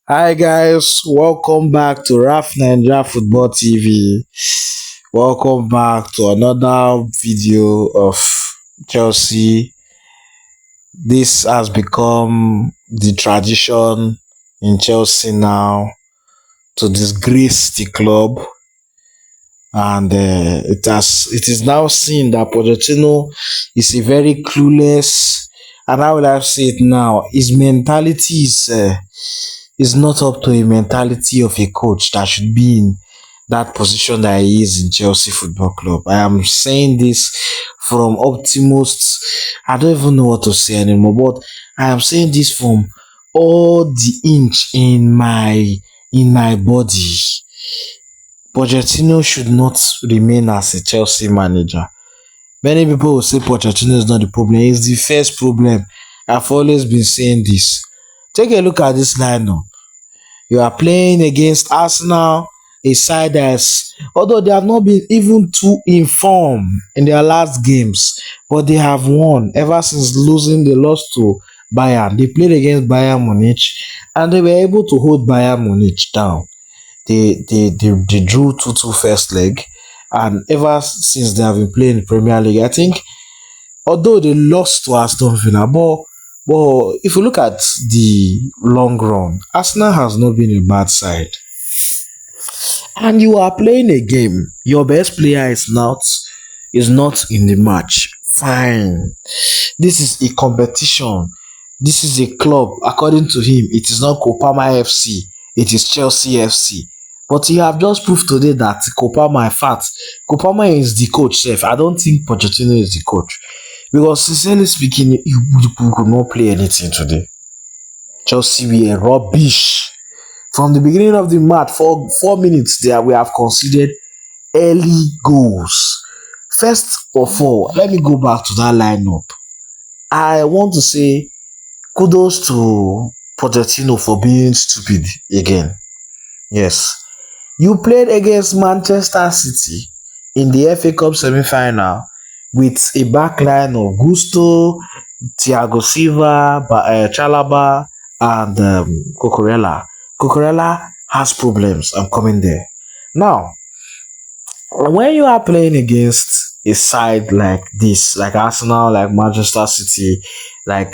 Hi guys, welcome back to RAF Nigeria Football TV. Welcome back to another video of Chelsea. This has become the tradition in Chelsea now to disgrace the club, and it is now seen that Pochettino is a very clueless, and how will I say it now? His mentality is not up to a mentality of a coach that should be in that position that he is in Chelsea Football Club. I am saying this from optimist. I don't even know what to say anymore, but I am saying this from all the inch in my body. Pochettino should not remain as a Chelsea manager. Many people will say Pochettino is not the problem. It's the first problem. I've always been saying this. Take a look at this lineup. You are playing against Arsenal, a side that's, although they have not been even too informed in their last games, but they have won ever since losing. They lost to Bayern. They played against Bayern Munich, and they were able to hold Bayern Munich down. They drew 2-2 first leg, and ever since they have been playing the Premier League, I think, although they lost to Aston Villa, but if you look at the long run, Arsenal has not been a bad side. And you are playing a game. Your best player is not in the match. Fine. This is a competition. This is a club. According to him, it is not Kopama FC. It is Chelsea FC. But you have just proved today that Kopama, in fact, Kopama is the coach. Sef. I don't think Pochettino is the coach. Because sincerely speaking, you could not play anything today. Chelsea were rubbish. From the beginning of the match, for 4 minutes there, we have conceded early goals. First of all, let me go back to that lineup. I want to say kudos to Pochettino for being stupid again. Yes. You played against Manchester City in the FA Cup semi-final with a backline of Gusto, Thiago Silva, Chalaba, and Cucurella. Cucurella has problems. I'm coming there. Now, when you are playing against a side like this, like Arsenal, like Manchester City, like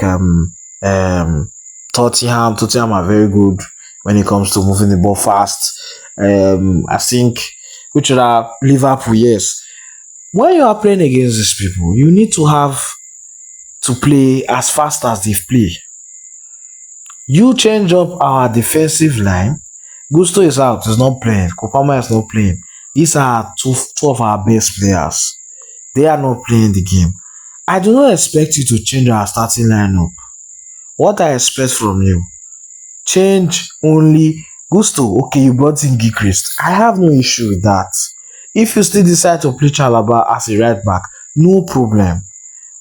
Tottenham are very good when it comes to moving the ball fast. I think which are Liverpool, yes. When you are playing against these people, you need to play as fast as they play. You change up our defensive line. Gusto is out, is not playing. Kopama is not playing. These are two of our best players. They are not playing the game. I do not expect you to change our starting lineup. What I expect from you, change only Gusto. Okay, you brought in Gilchrist. I have no issue with that. If you still decide to play Chalaba as a right back, no problem.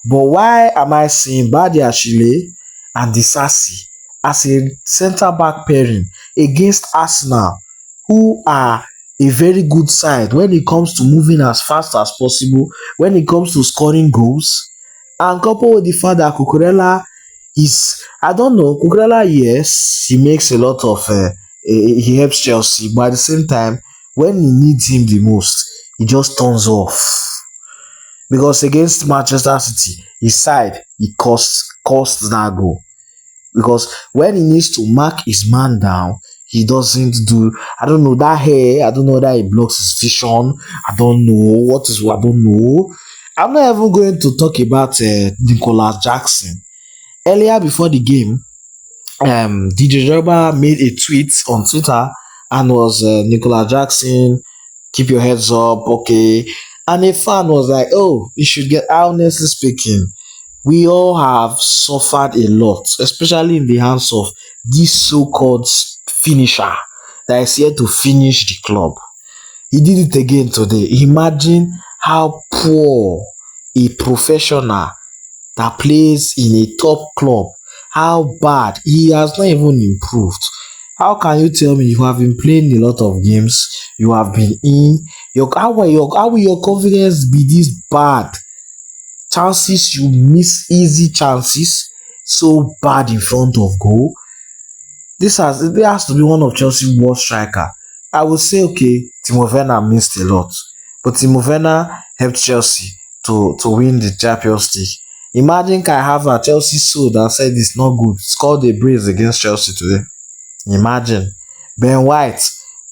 But why am I seeing Badi Ashile and Disasi as a centre back pairing against Arsenal, who are a very good side when it comes to moving as fast as possible, when it comes to scoring goals, and coupled with the fact that Cucurella is, I don't know, Cucurella, yes, he makes a lot of, he helps Chelsea, but at the same time, when he needs him the most, he just turns off. Because against Manchester City, his side, he costs that goal. Because when he needs to mark his man down, he doesn't do, I don't know, that hair, I don't know that he blocks his vision, I don't know, I don't know. I'm not even going to talk about Nicholas Jackson. Earlier before the game, DJ Drogba made a tweet on Twitter and was Nicholas Jackson, keep your heads up, okay. And a fan was like, oh, you should get, honestly speaking, we all have suffered a lot, especially in the hands of this so-called finisher that is here to finish the club. He did it again today. Imagine how poor a professional that plays in a top club, how bad he has not even improved. How can you tell me you have been playing a lot of games, you have been in, how will your confidence be this bad? Chances you miss, easy chances, so bad in front of goal. This has to be one of Chelsea's worst striker. I would say okay, Timo Werner missed a lot, but Timo Werner helped Chelsea to win the Champions League. Imagine Kai Havertz, Chelsea sold and said it's not good, scored a brace against Chelsea today. Imagine Ben White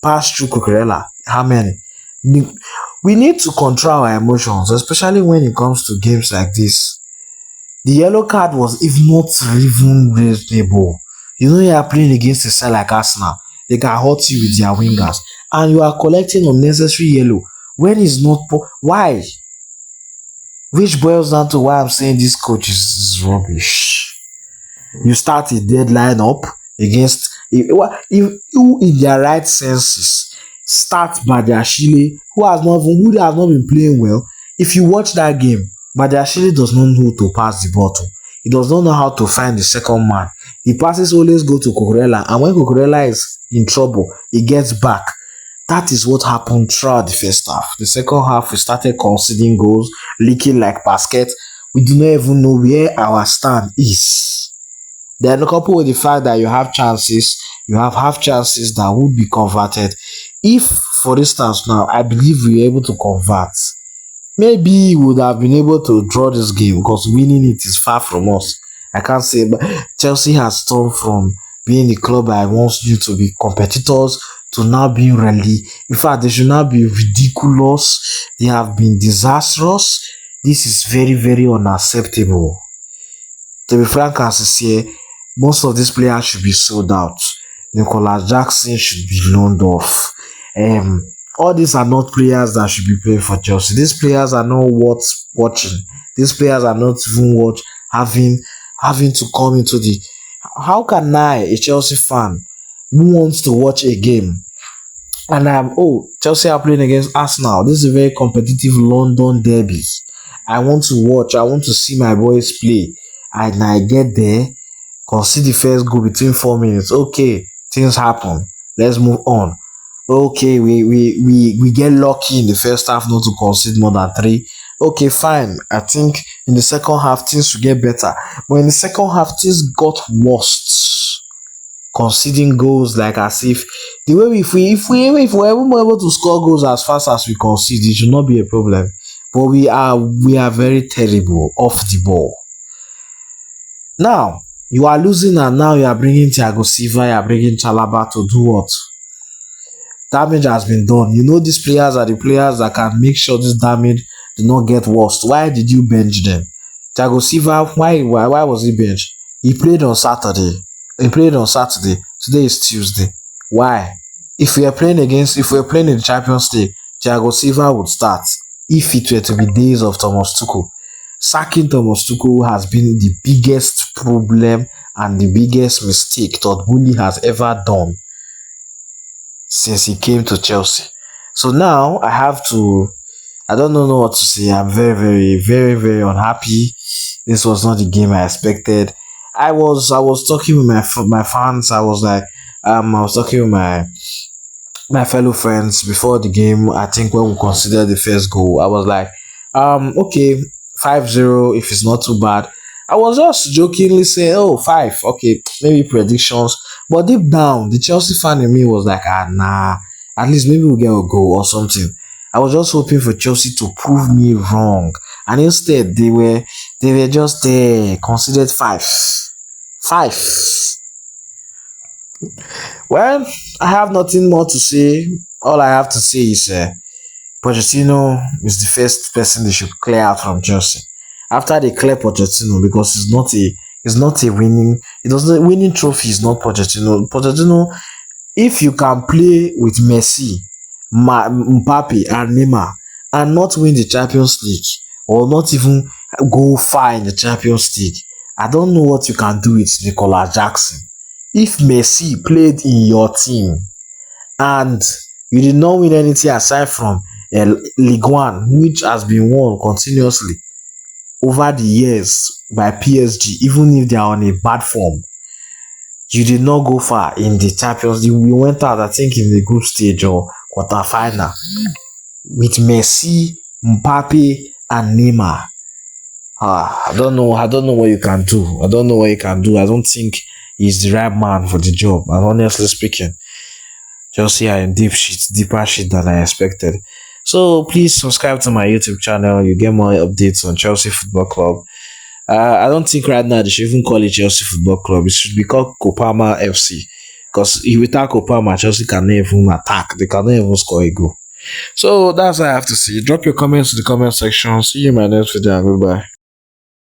passed through Cucurella. How many? We need to control our emotions, especially when it comes to games like this. The yellow card was if not even reasonable. You know you are playing against a side like Arsenal. They can hurt you with their wingers. And you are collecting unnecessary yellow when it's not why? Which boils down to why I'm saying this coach is rubbish. You start a deadline up against who in their right senses start Badiashile who has not been playing well. If you watch that game, Badiashile does not know to pass the ball to. He does not know how to find the second man. The passes always go to Cucurella, and when Cucurella is in trouble, he gets back. That is what happened throughout the first half. The second half, we started conceding goals, leaking like baskets. We do not even know where our stand is. Then coupled with the fact that you have half chances that would be converted. If, for instance, now I believe we are able to convert, maybe we would have been able to draw this game because winning it is far from us. I can't say, but Chelsea has turned from being the club I want you to be competitors to now being really. In fact, they should now be ridiculous. They have been disastrous. This is very, very unacceptable. To be frank and sincere, most of these players should be sold out. Nicolas Jackson should be loaned off. All these are not players that should be playing for Chelsea. These players are not worth watching. These players are not even worth having to come into the. How can I, a Chelsea fan, who wants to watch a game, and Chelsea are playing against Arsenal. This is a very competitive London derby. I want to watch. I want to see my boys play. And I get there, concede the first goal between 4 minutes. Okay, things happen. Let's move on. Okay, we get lucky in the first half not to concede more than 3. Okay, fine. I think in the second half things will get better. But in the second half things got worse. Conceding goals like as if the way if we're able to score goals as fast as we concede, it should not be a problem. But we are very terrible off the ball. Now you are losing, and now you are bringing Thiago Silva, you are bringing Chalaba to do what? Damage has been done. You know these players are the players that can make sure this damage do not get worse. Why did you bench them? Thiago Silva, why was he benched? He played on Saturday. Today is Tuesday. Why? If we are playing in the Champions League, Thiago Silva would start. If it were to be days of Thomas Tuchel. Sacking Thomas Tuchel has been the biggest problem and the biggest mistake Todd Boehly has ever done since he came to Chelsea. So now I don't know what to say. I'm very, very, very, very unhappy. This was not the game I expected. I was talking with my fans. I was talking with my fellow friends before the game. I think when we considered the first goal, I was like, okay, 5-0 if it's not too bad. I was just jokingly saying, 5, okay, maybe predictions. But deep down, the Chelsea fan in me was like, nah, at least maybe we'll get a goal or something. I was just hoping for Chelsea to prove me wrong. And instead, they were just there, considered 5. Well, I have nothing more to say. All I have to say is Pochettino is the first person they should clear out from Chelsea. After they clear Pochettino, because winning trophy is not Pochettino. Pochettino, if you can play with Messi, Mbappe and Neymar and not win the Champions League or not even go far in the Champions League, I don't know what you can do with Nicolas Jackson. If Messi played in your team and you did not win anything aside from Ligue 1, which has been won continuously over the years by PSG, even if they are on a bad form, you did not go far in the Champions League. We went out, I think, in the group stage or quarterfinal with Messi, Mbappe, and Neymar. I don't know what you can do. I don't think he's the right man for the job. And honestly speaking, Chelsea are in deeper shit than I expected. So please subscribe to my YouTube channel. You get more updates on Chelsea Football Club. I don't think right now they should even call it Chelsea Football Club. It should be called Kopama FC. Because without Kopama, Chelsea cannot even attack. They cannot even score a goal. So that's all I have to say. Drop your comments in the comment section. See you in my next video and goodbye.